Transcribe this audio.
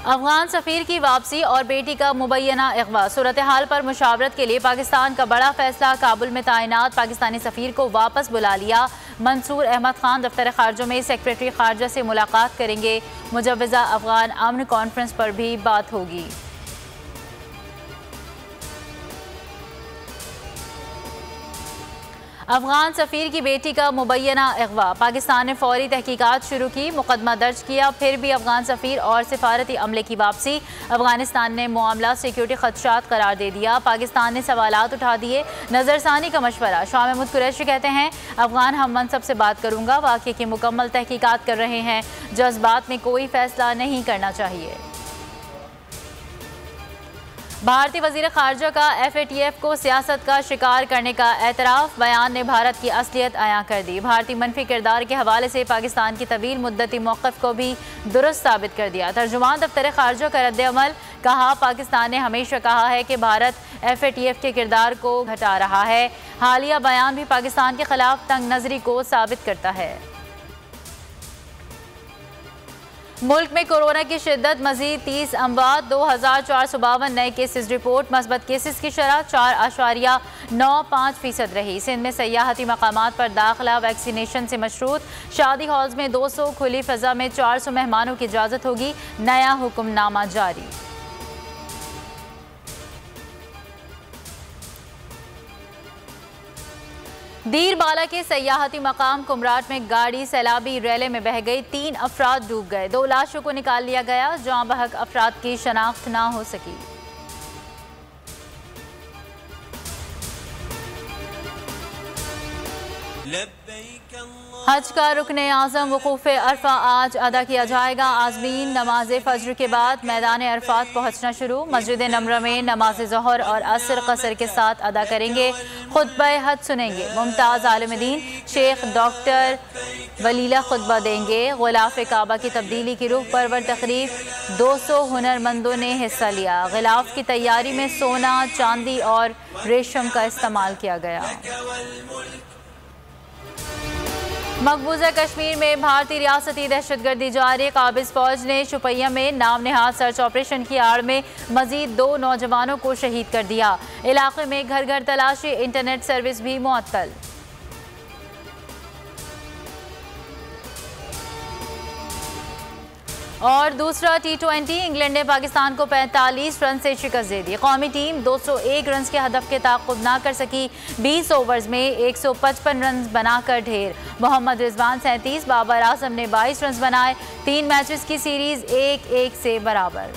अफगान सफ़ीर की वापसी और बेटी का मुबैना अगवा। सूरत हाल पर मुशावरत के लिए पाकिस्तान का बड़ा फैसला। काबुल में तैनात पाकिस्तानी सफ़ीर को वापस बुला लिया। मंसूर अहमद खान दफ्तर खारजा में सेक्रेटरी खारजा से मुलाकात करेंगे। मुजव्वज़ा अफगान अमन कॉन्फ्रेंस पर भी बात होगी। अफगान सफ़ीर की बेटी का मुबैना अगवा। पाकिस्तान ने फौरी तहकीकात शुरू की, मुकदमा दर्ज किया। फिर भी अफगान सफ़ीर और सिफारती अमले की वापसी। अफगानिस्तान ने मामला सिक्योरिटी खदशात करार दे दिया। पाकिस्तान ने सवालात उठा दिए। नज़रसानी का मशवरा। शाह महमूद कुरैशी कहते हैं, अफगान हम मनसब से बात करूँगा। वाक़े की मुकम्मल तहकीकात कर रहे हैं। जज्बात में कोई फैसला नहीं करना चाहिए। भारतीय वज़ीर ख़ारजा का FATF को सियासत का शिकार करने का एतराफ़। बयान ने भारत की असलियत अयां कर दी। भारतीय मनफी किरदार के हवाले से पाकिस्तान की तवील मुद्दती मौक़िफ़ को भी दुरुस्त साबित कर दिया। तर्जुमान दफ्तर ख़ारजा का रद्द-ए-अमल। कहा, पाकिस्तान ने हमेशा कहा है कि भारत FATF के किरदार को घटा रहा है। हालिया बयान भी पाकिस्तान के ख़िलाफ़ तंग नज़री को साबित करता है। मुल्क में कोरोना की शिद्दत मजीद 30 अमवात। 2452 नए केसेस रिपोर्ट। मस्बत केसेस की शरह 4.95% रही। सिंध में सयाहती मकामात पर दाखिला वैक्सीनेशन से मशरूत। शादी हॉल्स में 200, खुली फ़ज़ा में 400 मेहमानों की इजाज़त होगी। नया हुक्मनामा जारी। दीर बाला के सयाहती मकाम कुमराट में गाड़ी सैलाबी रैले में बह गई। 3 अफराद डूब गए। 2 लाशों को निकाल लिया गया। जहां बहक अफराद की शनाख्त ना हो सकी। हज का रुकने आज़म वकूफ़ अरफा आज अदा किया जाएगा। आज़मीन नमाज फ़ज्र के बाद मैदान अरफात पहुँचना शुरू। मस्जिद नमरा में नमाज ज़ोहर और असर कसर के साथ अदा करेंगे। खुतबा हज सुनेंगे। मुमताज़ आलिम दीन शेख डॉक्टर वलीला खुतबा देंगे। ग़िलाफ़ काबा की तब्दीली की रूह परवर तकरीब 200 हुनरमंदों ने हिस्सा लिया। ग़िलाफ़ की तैयारी में सोना, चांदी और रेशम का इस्तेमाल किया गया। मकबूजा कश्मीर में भारतीय रियासती दहशतगर्दी जारी। काबिज फौज ने शुपैया में नाम नेहाद सर्च ऑपरेशन की आड़ में मजीद 2 नौजवानों को शहीद कर दिया। इलाके में घर घर तलाशी, इंटरनेट सर्विस भी मुअत्तल। और दूसरा T20 इंग्लैंड ने पाकिस्तान को 45 रन से शिकस्त दे दी। कौमी टीम 201 रन के हदफ के ताक़ुब ना कर सकी। 20 ओवर्स में 155 रन बनाकर ढेर। मोहम्मद रिजवान 37, बाबर आजम ने 22 रन बनाए। 3 मैचेस की सीरीज 1-1 से बराबर।